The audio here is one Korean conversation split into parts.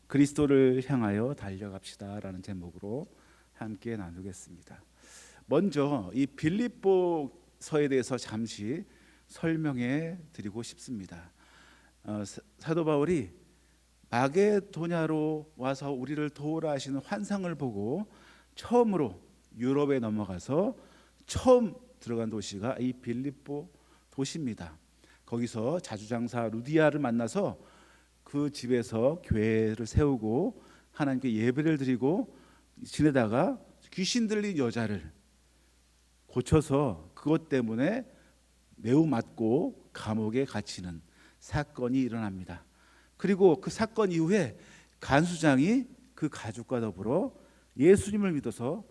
그리스도를 향하여 달려갑시다라는 제목으로 함께 나누겠습니다. 먼저 이 빌립보서에 대해서 잠시 설명해 드리고 싶습니다. 사도 바울이 마게도냐로 와서 우리를 도우라 하시는 환상을 보고 처음으로 유럽에 넘어가서 처음 들어간 도시가 이 빌립보 도시입니다. 거기서 자주장사 루디아를 만나서 그 집에서 교회를 세우고 하나님께 예배를 드리고 지내다가 귀신 들린 여자를 고쳐서 그것 때문에 매우 맞고 감옥에 갇히는 사건이 일어납니다. 그리고 그 사건 이후에 간수장이 그 가족과 더불어 예수님을 믿어서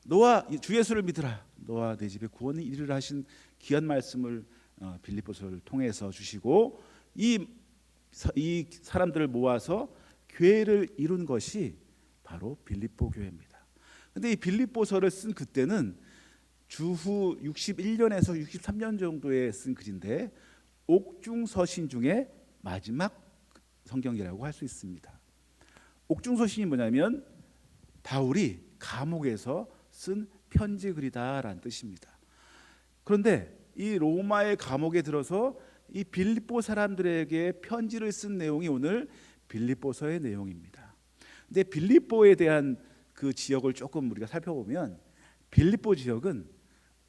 너와 주 예수를 믿으라, 너와 내 집에 구원이 이르리라 하신 귀한 말씀을 빌립보서를 통해서 주시고 이 사람들을 모아서 교회를 이룬 것이 바로 빌립보 교회입니다. 그런데 이 빌립보서를 쓴 그때는 주후 61년에서 63년 정도에 쓴 글인데 옥중서신 중에 마지막 성경이라고 할 수 있습니다. 옥중서신이 뭐냐면 바울이 감옥에서 쓴 편지 글이다라는 뜻입니다. 그런데 이 로마의 감옥에 들어서 이 빌립보 사람들에게 편지를 쓴 내용이 오늘 빌립보서의 내용입니다. 근데 빌립보에 대한 그 지역을 조금 우리가 살펴보면 빌립보 지역은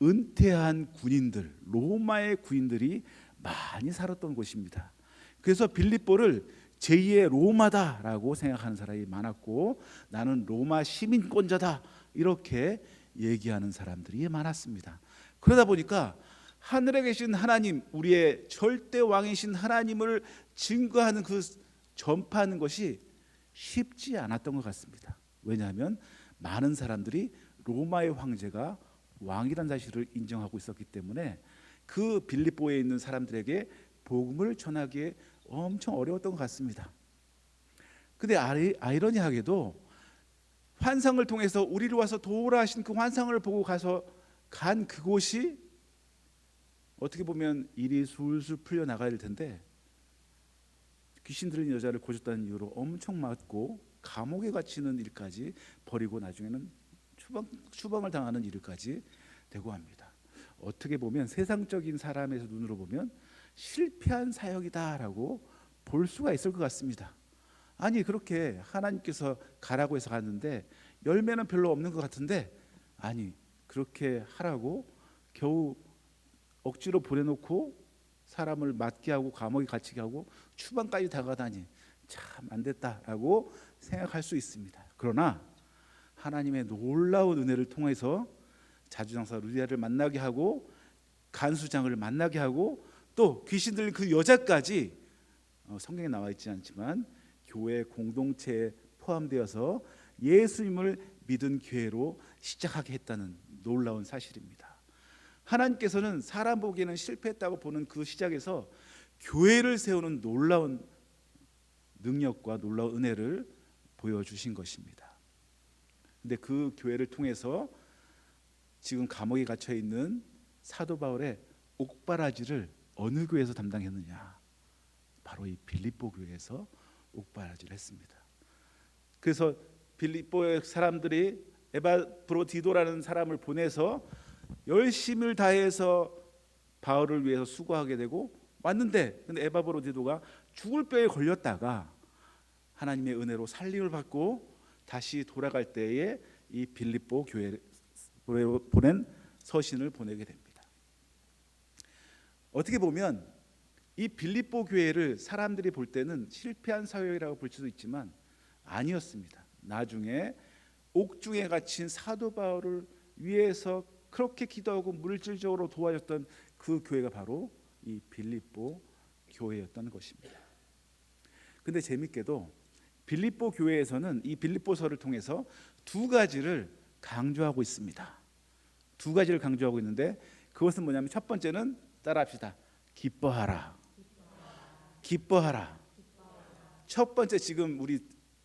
은퇴한 군인들, 로마의 군인들이 많이 살았던 곳입니다. 그래서 빌립보를 제2의 로마다라고 생각하는 사람이 많았고 나는 로마 시민권자다 이렇게 얘기하는 사람들이 많았습니다. 그러다 보니까 하늘에 계신 하나님, 우리의 절대 왕이신 하나님을 증거하는 그 전파하는 것이 쉽지 않았던 것 같습니다. 왜냐하면 많은 사람들이 로마의 황제가 왕이라는 사실을 인정하고 있었기 때문에 그 빌립보에 있는 사람들에게 복음을 전하기에 엄청 어려웠던 것 같습니다. 근데 아이러니하게도 환상을 통해서 우리를 와서 도우라 하신 그 환상을 보고 간 그곳이 어떻게 보면 일이 술술 풀려나가야 될 텐데 귀신 들린 여자를 고쳤다는 이유로 엄청 맞고 감옥에 갇히는 일까지 벌이고 나중에는 추방을 당하는 일까지 되고 합니다. 어떻게 보면 세상적인 사람의 눈으로 보면 실패한 사역이다라고 볼 수가 있을 것 같습니다. 아니 그렇게 하나님께서 가라고 해서 갔는데 열매는 별로 없는 것 같은데 아니 그렇게 하라고 겨우 억지로 보내놓고 사람을 맞게 하고 감옥에 갇히게 하고 추방까지 당하다니 참 안 됐다라고 생각할 수 있습니다. 그러나 하나님의 놀라운 은혜를 통해서 자주장사 루디아를 만나게 하고 간수장을 만나게 하고 또 귀신 들린 그 여자까지 성경에 나와 있지 않지만 교회 공동체에 포함되어서 예수님을 믿은 교회로 시작하게 했다는 놀라운 사실입니다. 하나님께서는 사람 보기에는 실패했다고 보는 그 시작에서 교회를 세우는 놀라운 능력과 놀라운 은혜를 보여주신 것입니다. 근데 그 교회를 통해서 지금 감옥에 갇혀 있는 사도 바울의 옥바라지를 어느 교회에서 담당했느냐? 바로 이 빌립보 교회에서 옥바라지를 했습니다. 그래서 빌립보의 사람들이 에바브로디도라는 사람을 보내서 열심을 다해서 바울을 위해서 수고하게 되고 왔는데 근데 에바브로디도가 죽을 뼈에 걸렸다가 하나님의 은혜로 살림을 받고 다시 돌아갈 때에 이 빌립보 교회에 보낸 서신을 보내게 됩니다. 어떻게 보면 이 빌립보 교회를 사람들이 볼 때는 실패한 사역이라고 볼 수도 있지만 아니었습니다. 나중에 옥중에 갇힌 사도 바울을 위해서 그렇게 기도하고 물질적으로 도와줬던 그 교회가 바로 이 빌립보 교회였던 것입니다. 근데 재밌게도 빌립보 교회에서는 이 빌립보서를 통해서 두 가지를 강조하고 있습니다. 두 가지를 강조하고 있는데 그것은 뭐냐면 첫 번째는 따라합시다. 기뻐하라. 기뻐하라. 첫 번째 지금 우리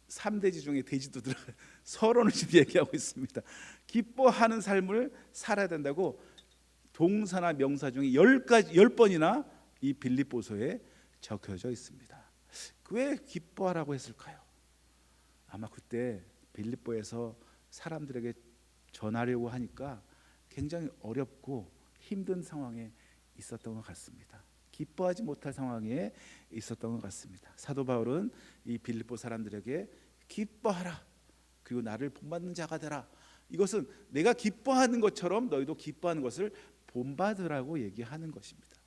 3대지 중에 돼지도 서론을 지금 얘기하고 있습니다. 기뻐하는 삶을 살아야 된다고 동사나 명사 중에 10번이나 이 빌립보서에 적혀져 있습니다. 왜 기뻐하라고 했을까요? 아마 그때 빌립보에서 사람들에게 전하려고 하니까 굉장히 어렵고 힘든 상황에 있었던 것 같습니다. 기뻐하지 못할 상황에 있었던 것 같습니다. 사도 바울은 이 빌립보 사람들에게 기뻐하라, 그리고 나를 본받는 자가 되라, 이것은 내가 기뻐하는 것처럼 너희도 기뻐하는 것을 본받으라고 얘기하는 것입니다.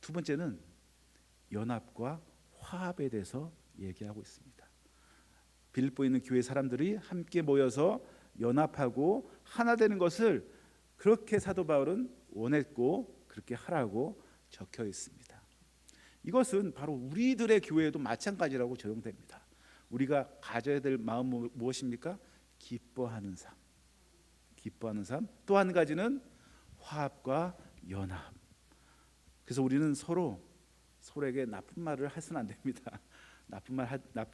두 번째는 연합과 화합에 대해서 얘기하고 있습니다. 빌립보에 있는 교회 사람들이 함께 모여서 연합하고 하나 되는 것을 그렇게 사도 바울은 원했고 그렇게 하라고 적혀 있습니다. 이것은 바로 우리들의 교회도 마찬가지라고 적용됩니다. 우리가 가져야 될 마음은 무엇입니까? 기뻐하는 삶. 기뻐하는 삶. 또 한 가지는 화합과 연합. 그래서 우리는 서로에게 나쁜 말을 해서는 안 됩니다. 나쁜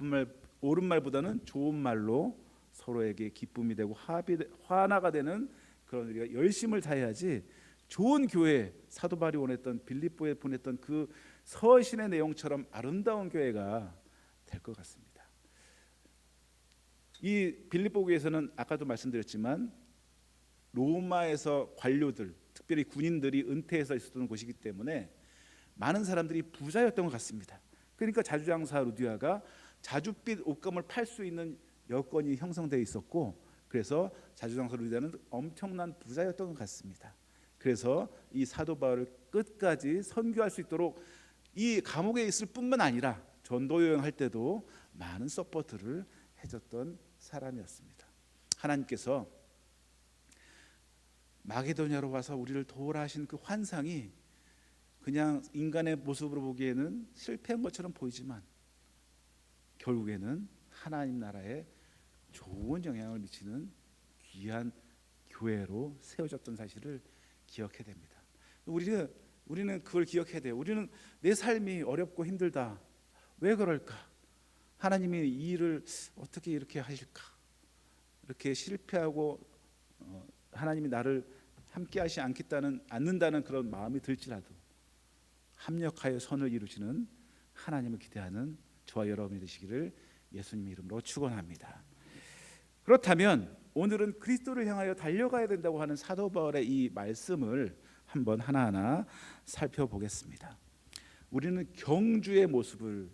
말, 옳은 말보다는 좋은 말로 서로에게 기쁨이 되고 화나가 되는 그런 우리가 열심을 다해야지 좋은 교회, 사도 바울이 원했던 빌립보에 보냈던 그 서신의 내용처럼 아름다운 교회가 될 것 같습니다. 이 빌립보 교회에서는 아까도 말씀드렸지만 로마에서 관료들, 특별히 군인들이 은퇴해서 있었던 곳이기 때문에 많은 사람들이 부자였던 것 같습니다. 그러니까 자주장사 루디아가 자줏빛 옷감을 팔 수 있는 여건이 형성되어 있었고, 그래서 자주장사 루디아는 엄청난 부자였던 것 같습니다. 그래서 이 사도 바울을 끝까지 선교할 수 있도록 이 감옥에 있을 뿐만 아니라 전도 여행할 때도 많은 서포트를 해줬던 사람이었습니다. 하나님께서 마게도냐로 와서 우리를 도우라 하신 그 환상이 그냥 인간의 모습으로 보기에는 실패한 것처럼 보이지만 결국에는 하나님 나라에 좋은 영향을 미치는 귀한 교회로 세워졌던 사실을 기억해야 됩니다. 우리는 그걸 기억해야 돼요. 우리는 내 삶이 어렵고 힘들다. 왜 그럴까? 하나님이 이 일을 어떻게 이렇게 하실까? 이렇게 실패하고 하나님이 나를 함께하지 않는다는 그런 마음이 들지라도 합력하여 선을 이루시는 하나님을 기대하는 저와 여러분이 되시기를 예수님의 이름으로 축원합니다. 그렇다면 오늘은 그리스도를 향하여 달려가야 된다고 하는 사도 바울의 이 말씀을 한번 하나하나 살펴보겠습니다. 우리는 경주의 모습을,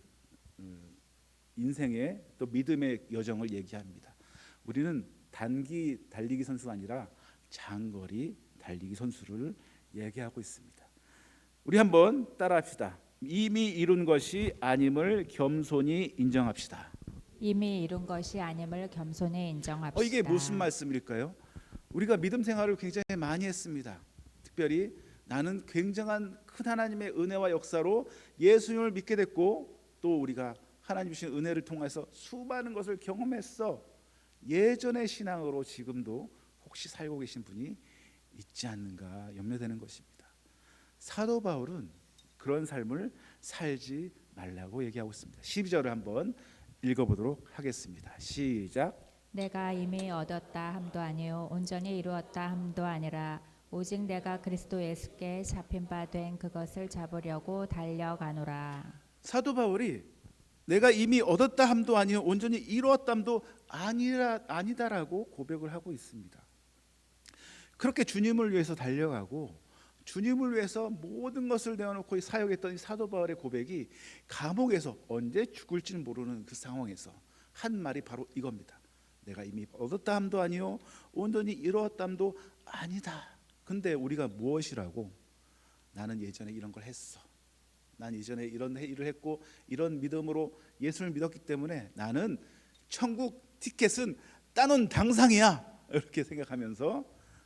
인생의 또 믿음의 여정을 얘기합니다. 우리는 단기 달리기 선수가 아니라 장거리 달리기 선수를 얘기하고 있습니다. 우리 한번 따라합시다. 이미 이룬 것이 아님을 겸손히 인정합시다. 이미 이룬 것이 아님을 겸손히 인정합시다. 이게 무슨 말씀일까요? 우리가 믿음 생활을 굉장히 많이 했습니다. 특별히 나는 굉장한 큰 하나님의 은혜와 역사로 예수님을 믿게 됐고, 또 우리가 하나님 주신 은혜를 통해서 수많은 것을 경험했어. 예전의 신앙으로 지금도 혹시 살고 계신 분이 있지 않는가 염려되는 것입니다. 사도 바울은 그런 삶을 살지 말라고 얘기하고 있습니다. 12절을 한번 읽어보도록 하겠습니다. 시작. 내가 이미 얻었다 함도 아니요 온전히 이루었다 함도 아니라 오직 내가 그리스도 예수께 잡힌 바 된 그것을 잡으려고 달려가노라. 사도 바울이 내가 이미 얻었다 함도 아니요 온전히 이루었다 함도 아니다라고 고백을 하고 있습니다. 그렇게 주님을 위해서 달려가고 주님을 위해서 모든 것을 내어놓고 사역했던 이 사도 바울의 고백이 감옥에서 언제 죽을지는 모르는 그 상황에서 한 말이 바로 이겁니다. 내가 이미 얻었다 함도 아니요 온전히 이루었다 함도 아니다. 근데 우리가 무엇이라고? 나는 예전에 이런 걸 했어. 난 예전에 이런 일을 했고 이런 믿음으로 예수를 믿었기 때문에 나는 천국 티켓은 따놓은 당상이야. 이렇게 생각하면서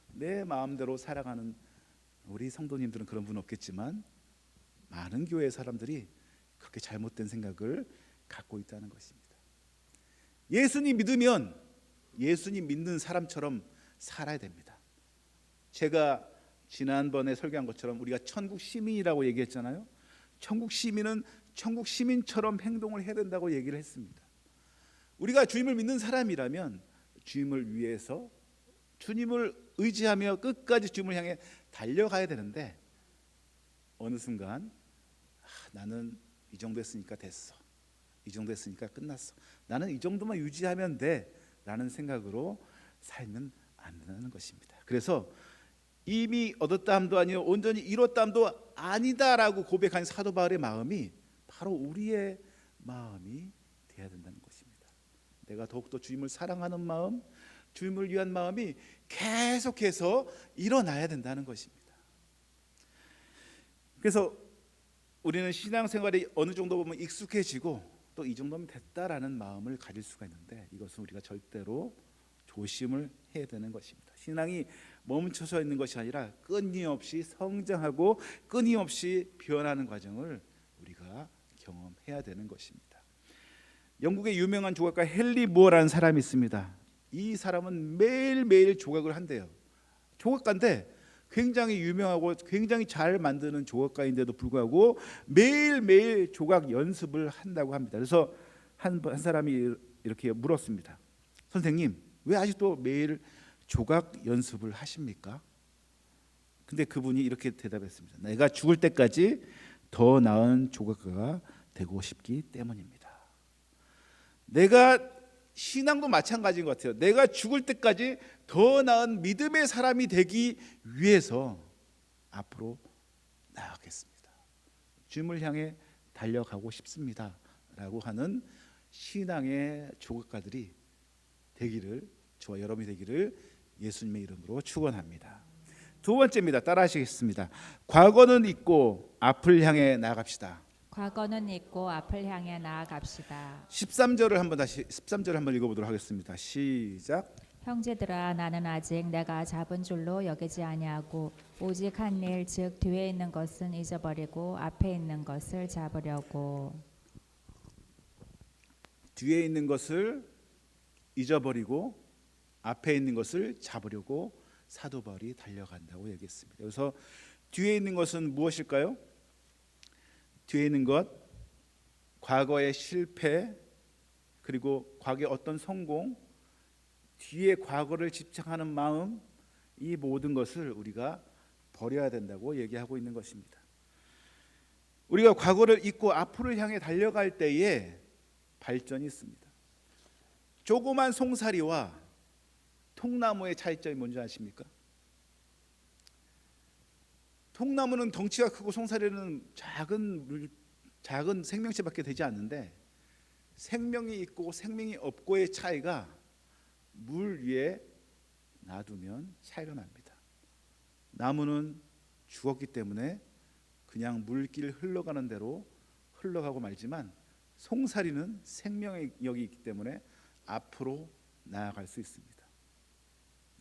내 마음대로 살아가는 우리 성도님들은 그런 분 없겠지만 많은 교회 사람들이 그렇게 잘못된 생각을 갖고 있다는 것입니다. 예수님 믿으면 예수님 믿는 사람처럼 살아야 됩니다. 제가 지난번에 설교한 것처럼 우리가 천국 시민이라고 얘기했잖아요. 천국 시민은 천국 시민처럼 행동을 해야 된다고 얘기를 했습니다. 우리가 주님을 믿는 사람이라면 주님을 위해서 주님을 의지하며 끝까지 주님을 향해 달려가야 되는데 어느 순간 나는 이 정도 했으니까 됐어. 이 정도 했으니까 끝났어. 나는 이 정도만 유지하면 돼 라는 생각으로 살면 안 된다는 것입니다. 그래서 이미 얻었다 함도 아니요 온전히 이뤘다 함도 아니다라고 고백한 사도 바울의 마음이 바로 우리의 마음이 되어야 된다는 것입니다. 내가 더욱더 주님을 사랑하는 마음, 주님을 위한 마음이 계속해서 일어나야 된다는 것입니다. 그래서 우리는 신앙생활이 어느 정도 보면 익숙해지고 또 이 정도면 됐다라는 마음을 가질 수가 있는데 이것은 우리가 절대로 조심을 해야 되는 것입니다. 신앙이 멈춰서 있는 것이 아니라 끊임없이 성장하고 끊임없이 변하는 과정을 우리가 경험해야 되는 것입니다. 영국의 유명한 조각가 헨리 무어라는 사람이 있습니다. 이 사람은 매일매일 조각을 한대요. 조각가인데 굉장히 유명하고 굉장히 잘 만드는 조각가인데도 불구하고 매일매일 조각 연습을 한다고 합니다. 그래서 한 사람이 이렇게 물었습니다. 선생님, 왜 아직도 매일 조각 연습을 하십니까? 근데 그분이 이렇게 대답했습니다. 내가 죽을 때까지 더 나은 조각가가 되고 싶기 때문입니다. 내가 신앙도 마찬가지인 것 같아요. 내가 죽을 때까지 더 나은 믿음의 사람이 되기 위해서 앞으로 나아가겠습니다. 주님을 향해 달려가고 싶습니다 라고 하는 신앙의 조각가들이 되기를, 저와 여러분이 되기를 예수님의 이름으로 축원합니다. 두 번째입니다. 따라 하시겠습니다. 과거는 잊고 앞을 향해 나아갑시다. 과거는 잊고 앞을 향해 나아갑시다. 13절을 한번 읽어보도록 하겠습니다. 시작. 형제들아, 나는 아직 내가 잡은 줄로 여기지 아니하고 오직 한 일, 즉 뒤에 있는 것은 잊어버리고 앞에 있는 것을 잡으려고. 뒤에 있는 것을 잊어버리고 앞에 있는 것을 잡으려고 사도 바울이 달려간다고 얘기했습니다. 그래서 뒤에 있는 것은 무엇일까요? 뒤에 있는 것, 과거의 실패, 그리고 과거의 어떤 성공, 뒤에 과거를 집착하는 마음, 이 모든 것을 우리가 버려야 된다고 얘기하고 있는 것입니다. 우리가 과거를 잊고 앞으로 향해 달려갈 때에 발전이 있습니다. 조그만 송사리와 통나무의 차이점이 뭔지 아십니까? 통나무는 덩치가 크고 송사리는 작은 생명체밖에 되지 않는데 생명이 있고 생명이 없고의 차이가 물 위에 놔두면 차이가 납니다. 나무는 죽었기 때문에 그냥 물길 흘러가는 대로 흘러가고 말지만 송사리는 생명력이 있기 때문에 앞으로 나아갈 수 있습니다.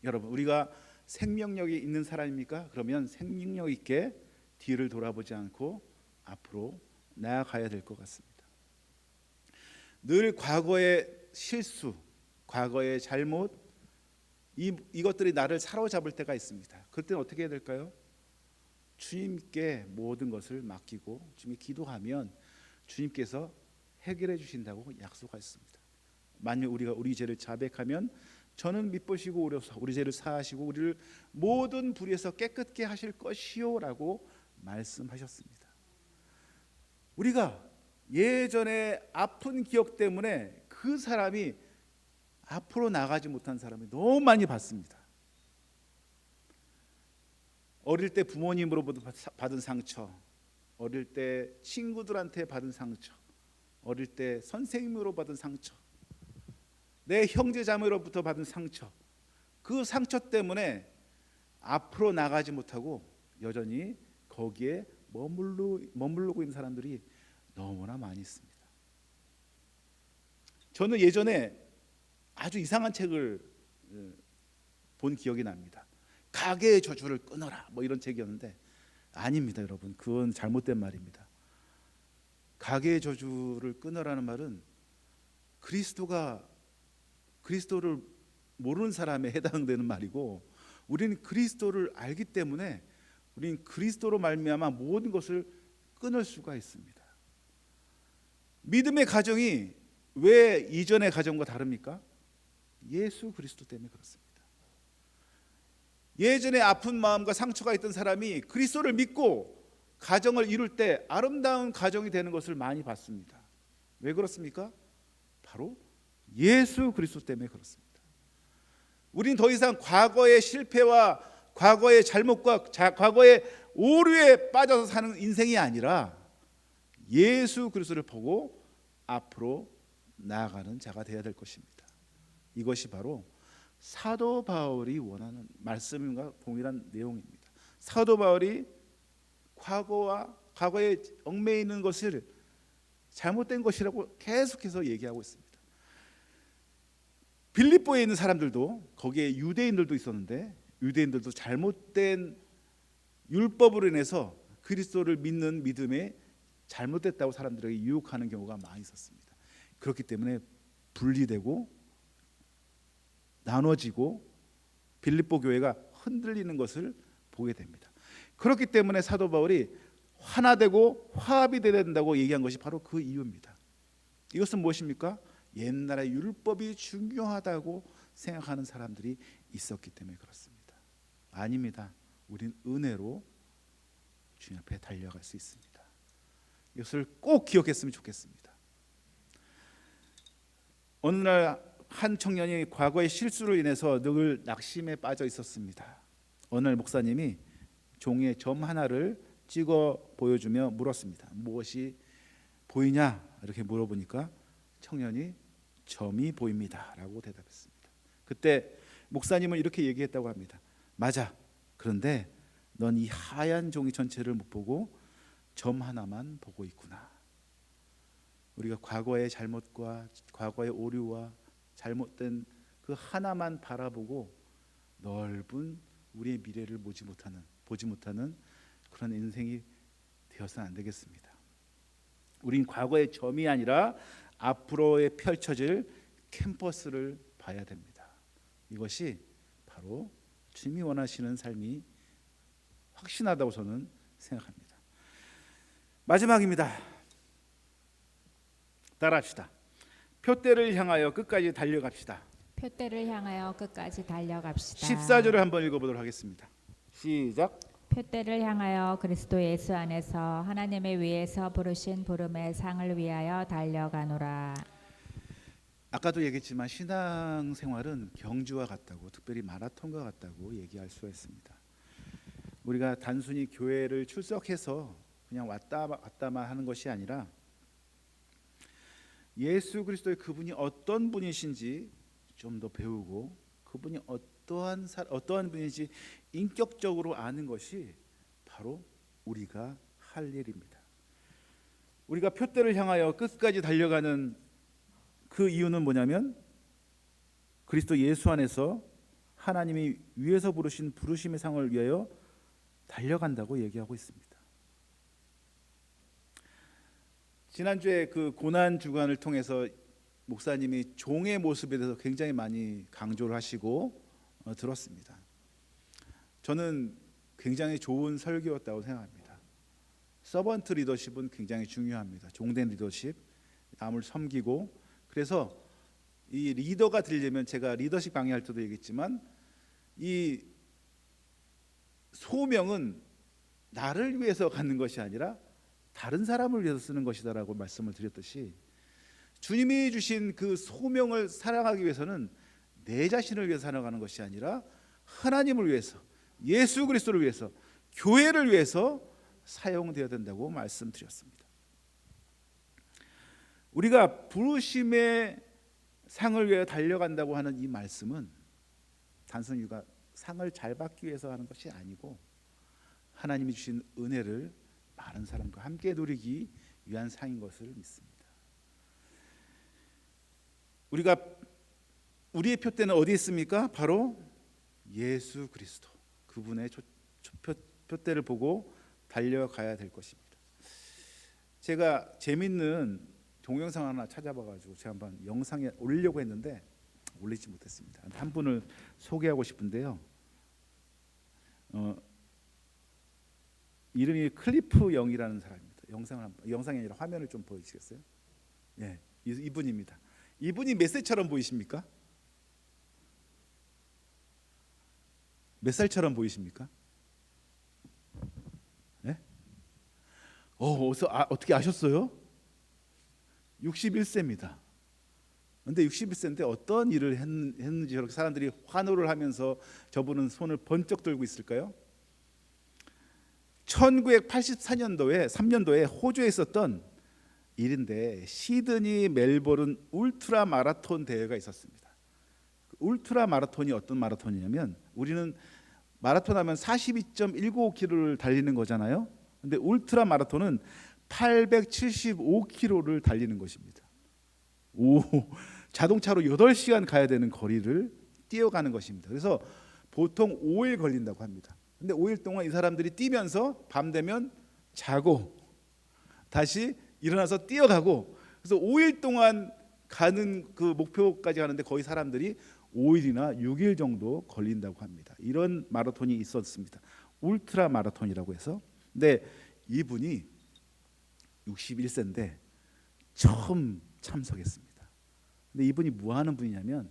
여러분, 우리가 생명력이 있는 사람입니까? 그러면 생명력 있게 뒤를 돌아보지 않고 앞으로 나아가야 될 것 같습니다. 늘 과거의 실수, 과거의 잘못, 이것들이 나를 사로잡을 때가 있습니다. 그럴 때는 어떻게 해야 될까요? 주님께 모든 것을 맡기고 주님께 기도하면 주님께서 해결해 주신다고 약속하셨습니다. 만약 우리가 우리 죄를 자백하면 저는 미쁘시고 오려서 우리 죄를 사하시고 우리를 모든 불의에서 깨끗게 하실 것이요라고 말씀하셨습니다. 우리가 예전에 아픈 기억 때문에 그 사람이 앞으로 나가지 못한 사람이 너무 많이 봤습니다. 어릴 때 부모님으로부터 받은 상처, 어릴 때 친구들한테 받은 상처, 어릴 때 선생님으로 받은 상처, 내 형제 자매로부터 받은 상처, 그 상처 때문에 앞으로 나가지 못하고 여전히 거기에 머무르고 있는 사람들이 너무나 많이 있습니다. 저는 예전에 아주 이상한 책을 본 기억이 납니다. 가게의 저주를 끊어라, 뭐 이런 책이었는데 아닙니다, 여러분. 그건 잘못된 말입니다. 가게의 저주를 끊어라는 말은 그리스도를 모르는 사람에 해당되는 말이고, 우리는 그리스도를 알기 때문에 우리는 그리스도로 말미암아 모든 것을 끊을 수가 있습니다. 믿음의 가정이 왜 이전의 가정과 다릅니까? 예수 그리스도 때문에 그렇습니다. 예전에 아픈 마음과 상처가 있던 사람이 그리스도를 믿고 가정을 이룰 때 아름다운 가정이 되는 것을 많이 봤습니다. 왜 그렇습니까? 바로 예수 그리스도 때문에 그렇습니다. 우린 더 이상 과거의 실패와 과거의 잘못과 과거의 오류에 빠져서 사는 인생이 아니라 예수 그리스도를 보고 앞으로 나아가는 자가 되어야 될 것입니다. 이것이 바로 사도 바울이 원하는 말씀과 동일한 내용입니다. 사도 바울이 과거에 얽매여 있는 것을 잘못된 것이라고 계속해서 얘기하고 있습니다. 빌립보에 있는 사람들도, 거기에 유대인들도 있었는데, 유대인들도 잘못된 율법으로 인해서 그리스도를 믿는 믿음에 잘못됐다고 사람들에게 유혹하는 경우가 많이 있었습니다. 그렇기 때문에 분리되고 나눠지고 빌립보 교회가 흔들리는 것을 보게 됩니다. 그렇기 때문에 사도 바울이 하나 되고 화합이 되어야 된다고 얘기한 것이 바로 그 이유입니다. 이것은 무엇입니까? 옛날에 율법이 중요하다고 생각하는 사람들이 있었기 때문에 그렇습니다. 아닙니다. 우린 은혜로 주님 앞에 달려갈 수 있습니다. 이것을 꼭 기억했으면 좋겠습니다. 어느 날 한 청년이 과거의 실수로 인해서 늘 낙심에 빠져 있었습니다. 어느 날 목사님이 종이에 점 하나를 찍어 보여주며 물었습니다. 무엇이 보이냐? 이렇게 물어보니까 청년이 점이 보입니다 라고 대답했습니다. 그때 목사님은 이렇게 얘기했다고 합니다. 맞아. 그런데 넌 이 하얀 종이 전체를 못 보고 점 하나만 보고 있구나. 우리가 과거의 잘못과 과거의 오류와 잘못된 그 하나만 바라보고 넓은 우리의 미래를 보지 못하는 그런 인생이 되어서는 안 되겠습니다. 우린 과거의 점이 아니라 앞으로에 펼쳐질 캠퍼스를 봐야 됩니다. 이것이 바로 주님이 원하시는 삶이 확신하다고 저는 생각합니다. 마지막입니다. 따라합시다. 표대를 향하여 끝까지 달려갑시다. 표대를 향하여 끝까지 달려갑시다. 14절을 한번 읽어보도록 하겠습니다. 시작. 표대를 향하여 그리스도 예수 안에서 하나님의 위에서 부르신 부름의 상을 위하여 달려가노라. 아까도 얘기했지만 신앙생활은 경주와 같다고, 특별히 마라톤과 같다고 얘기할 수가 있습니다. 우리가 단순히 교회를 출석해서 그냥 왔다만 하는 것이 아니라 예수 그리스도의 그분이 어떤 분이신지 좀 더 배우고 그분이 어떠한 분인지 인격적으로 아는 것이 바로 우리가 할 일입니다. 우리가 표대를 향하여 끝까지 달려가는 그 이유는 뭐냐면 그리스도 예수 안에서 하나님이 위에서 부르신 부르심의 상을 위하여 달려간다고 얘기하고 있습니다. 지난주에 그 고난 주간을 통해서 목사님이 종의 모습에 대해서 굉장히 많이 강조를 하시고 들었습니다. 저는 굉장히 좋은 설교였다고 생각합니다. 서번트 리더십은 굉장히 중요합니다. 종된 리더십, 남을 섬기고, 그래서 이 리더가 되려면, 제가 리더십 강의할 때도 얘기했지만 이 소명은 나를 위해서 갖는 것이 아니라 다른 사람을 위해서 쓰는 것이다라고 말씀을 드렸듯이, 주님이 주신 그 소명을 살아가기 위해서는 내 자신을 위해서 살아가는 것이 아니라 하나님을 위해서, 예수 그리스도를 위해서, 교회를 위해서 사용되어야 된다고 말씀드렸습니다. 우리가 부르심의 상을 위해 달려간다고 하는 이 말씀은 단순히 우리가 상을 잘 받기 위해서 하는 것이 아니고 하나님이 주신 은혜를 많은 사람과 함께 누리기 위한 상인 것을 믿습니다. 우리의 표대는 어디에 있습니까? 바로 예수 그리스도, 그분의 표대를 보고 달려가야 될 것입니다. 제가 재밌는 동영상 하나 찾아봐가지고 제가 한번 영상에 올리려고 했는데 올리지 못했습니다. 한 분을 소개하고 싶은데요. 이름이 클리프 영이라는 사람입니다. 영상이 아니라 화면을 좀 보여주시겠어요? 예, 이분입니다. 이분이 몇 살처럼 보이십니까? 몇 살처럼 보이십니까? 네? 어떻게 아셨어요? 61세입니다. 근데 61세인데 어떤 일을 했는지 저렇게 사람들이 환호를 하면서 저분은 손을 번쩍 들고 있을까요? 1984년도에 3년도에 호주에 있었던 일인데 시드니 멜버른 울트라 마라톤 대회가 있었습니다. 울트라 마라톤이 어떤 마라톤이냐면 우리는 마라톤 하면 42.195km를 달리는 거잖아요. 근데 울트라 마라톤은 875km를 달리는 것입니다. 자동차로 8시간 가야 되는 거리를 뛰어가는 것입니다. 그래서 보통 5일 걸린다고 합니다. 근데 5일 동안 이 사람들이 뛰면서 밤 되면 자고 다시 일어나서 뛰어가고, 그래서 5일 동안 가는 그 목표까지 가는데 거의 사람들이 5일이나 6일 정도 걸린다고 합니다. 이런 마라톤이 있었습니다. 울트라 마라톤이라고 해서. 근데 이분이 61세인데 처음 참석했습니다. 근데 이분이 뭐 하는 분이냐면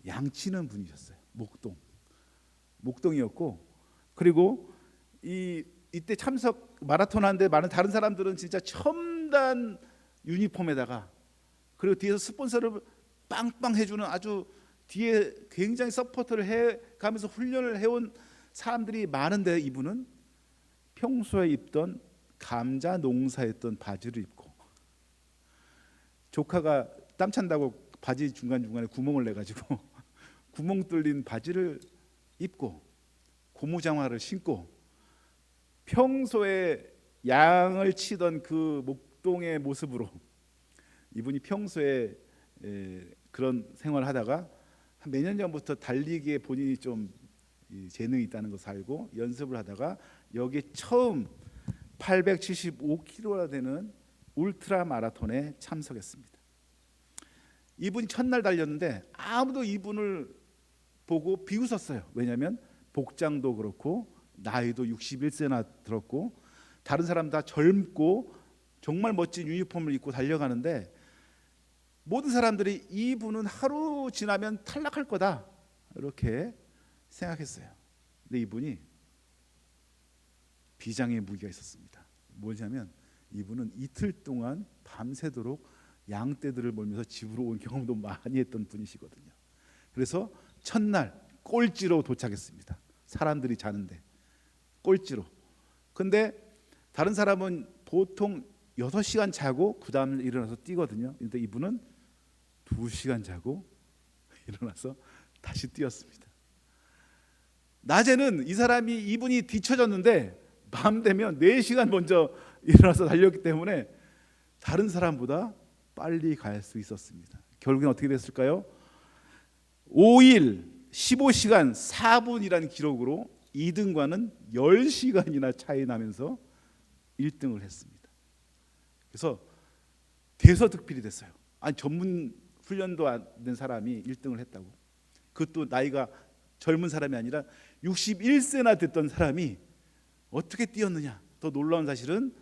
양치는 분이셨어요. 목동이었고, 그리고 이때 참석 마라톤 하는데 많은 다른 사람들은 진짜 첨단 유니폼에다가, 그리고 뒤에서 스폰서를 빵빵 해주는 아주 뒤에 굉장히 서포트를 해가면서 훈련을 해온 사람들이 많은데 이분은 평소에 입던 감자 농사했던 바지를 입고, 조카가 땀 찬다고 바지 중간중간에 구멍을 내가지고 구멍 뚫린 바지를 입고 고무장화를 신고 평소에 양을 치던 그 목동의 모습으로, 이분이 평소에 그런 생활을 하다가 몇 년 전부터 달리기에 본인이 좀 재능이 있다는 것을 알고 연습을 하다가 여기 처음 875km나 되는 울트라 마라톤에 참석했습니다. 이분이 첫날 달렸는데 아무도 이분을 보고 비웃었어요. 왜냐하면 복장도 그렇고 나이도 61세나 들었고 다른 사람 다 젊고 정말 멋진 유니폼을 입고 달려가는데 모든 사람들이 이분은 하루 지나면 탈락할 거다 이렇게 생각했어요. 근데 이분이 비장의 무기가 있었습니다. 뭐냐면 이분은 이틀 동안 밤새도록 양떼들을 몰면서 집으로 온 경험도 많이 했던 분이시거든요. 그래서 첫날 꼴찌로 도착했습니다. 사람들이 자는데 꼴찌로. 근데 다른 사람은 보통 6시간 자고 그 다음날 일어나서 뛰거든요. 근데 이분은 2시간 자고 일어나서 다시 뛰었습니다. 낮에는 이분이 뒤처졌는데 밤 되면 4시간 먼저 일어나서 달렸기 때문에 다른 사람보다 빨리 갈 수 있었습니다. 결국엔 어떻게 됐을까요? 5일 15시간 4분이라는 기록으로 2등과는 10시간이나 차이 나면서 1등을 했습니다. 그래서 대서특필이 됐어요. 아니 전문 훈련도 안 된 사람이 1등을 했다고. 그것도 나이가 젊은 사람이 아니라 61세나 됐던 사람이 어떻게 뛰었느냐. 더 놀라운 사실은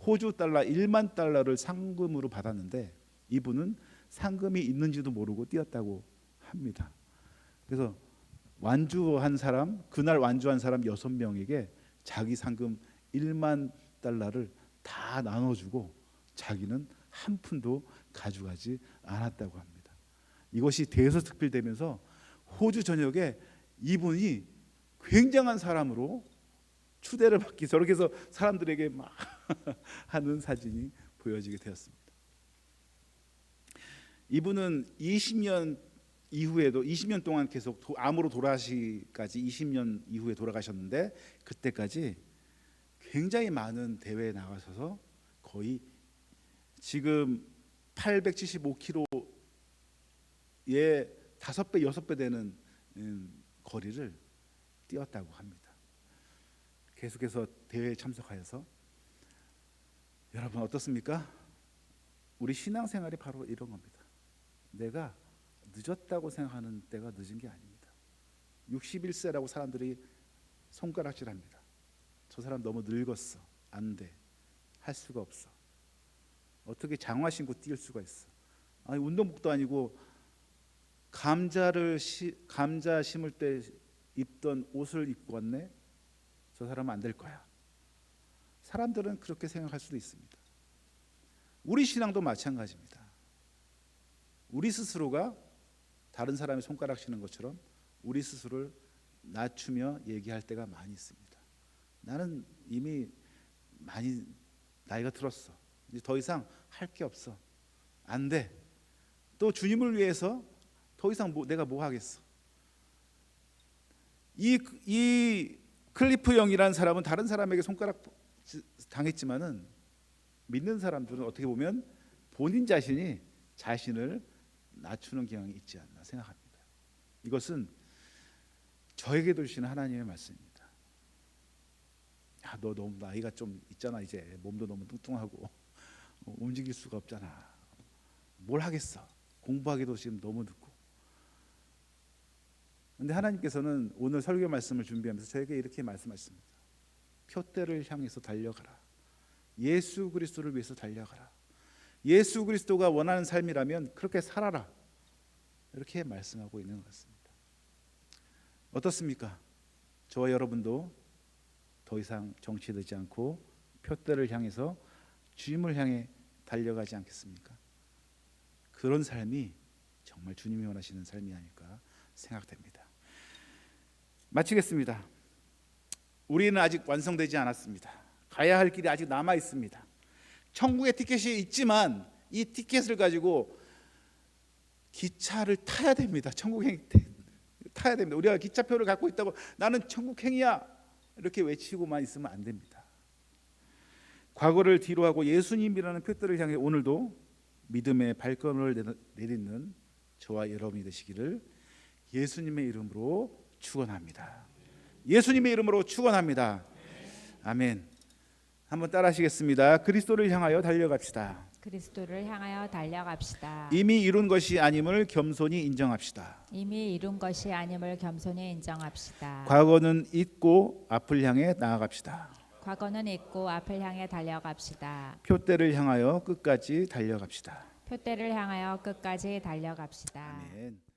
호주 달러 1만 달러를 상금으로 받았는데 이분은 상금이 있는지도 모르고 뛰었다고 합니다. 그래서 완주한 사람, 그날 완주한 사람 6명에게 자기 상금 1만 달러를 다 나눠주고 자기는 한 푼도 가져가지 않았다고 합니다. 이것이 대서특필되면서 호주 전역에 이분이 굉장한 사람으로 추대를 받기, 저렇게 해서 사람들에게 막 하는 사진이 보여지게 되었습니다. 이분은 20년 이후에도 20년 동안 계속 암으로 돌아가시까지 20년 이후에 돌아가셨는데 그때까지 굉장히 많은 대회에 나가셔서 거의 지금 875km의 5배, 6배 되는 거리를 뛰었다고 합니다. 계속해서 대회에 참석하여서 여러분 어떻습니까? 우리 신앙생활이 바로 이런 겁니다. 내가 늦었다고 생각하는 때가 늦은 게 아닙니다. 61세라고 사람들이 손가락질합니다. 저 사람 너무 늙었어. 안 돼. 할 수가 없어. 어떻게 장화 신고 뛸 수가 있어. 아니 운동복도 아니고 감자 심을 때 입던 옷을 입고 왔네. 저 사람은 안 될 거야. 사람들은 그렇게 생각할 수도 있습니다. 우리 신앙도 마찬가지입니다. 우리 스스로가 다른 사람의 손가락 치는 것처럼 우리 스스로를 낮추며 얘기할 때가 많이 있습니다. 나는 이미 많이 나이가 들었어. 이제 더 이상 할 게 없어. 안 돼. 또 주님을 위해서 더 이상 내가 뭐 하겠어. 이 클리프 영이라는 사람은 다른 사람에게 손가락 당했지만은 믿는 사람들은 어떻게 보면 본인 자신이 자신을 낮추는 경향이 있지 않나 생각합니다. 이것은 저에게도 주시는 하나님의 말씀입니다. 야, 너 너무 나이가 좀 있잖아. 이제 몸도 너무 뚱뚱하고 움직일 수가 없잖아. 뭘 하겠어. 공부하기도 지금 너무 늦고. 그런데 하나님께서는 오늘 설교 말씀을 준비하면서 저에게 이렇게 말씀하셨습니다. 표대를 향해서 달려가라. 예수 그리스도를 위해서 달려가라. 예수 그리스도가 원하는 삶이라면 그렇게 살아라. 이렇게 말씀하고 있는 것 같습니다. 어떻습니까? 저와 여러분도 더 이상 정체되지 않고 표대를 향해서 주님을 향해 달려가지 않겠습니까? 그런 삶이 정말 주님이 원하시는 삶이 아닐까 생각됩니다. 마치겠습니다. 우리는 아직 완성되지 않았습니다. 가야 할 길이 아직 남아 있습니다. 천국의 티켓이 있지만 이 티켓을 가지고 기차를 타야 됩니다. 천국행 타야 됩니다. 우리가 기차표를 갖고 있다고 나는 천국행이야 이렇게 외치고만 있으면 안 됩니다. 과거를 뒤로하고 예수님이라는 표대를 향해 오늘도 믿음의 발걸음을 내딛는 저와 여러분이 되시기를 예수님의 이름으로 축원합니다. 예수님의 이름으로 축원합니다. 아멘. 한번 따라하시겠습니다. 그리스도를 향하여 달려갑시다. 그리스도를 향하여 달려갑시다. 이미 이룬 것이 아님을 겸손히 인정합시다. 이미 이룬 것이 아님을 겸손히 인정합시다. 과거는 잊고 앞을 향해 나아갑시다. 과거는 잊고 앞을 향해 달려갑시다. 표대를 향하여 끝까지 달려갑시다. 표대를 향하여 끝까지 달려갑시다. 아멘.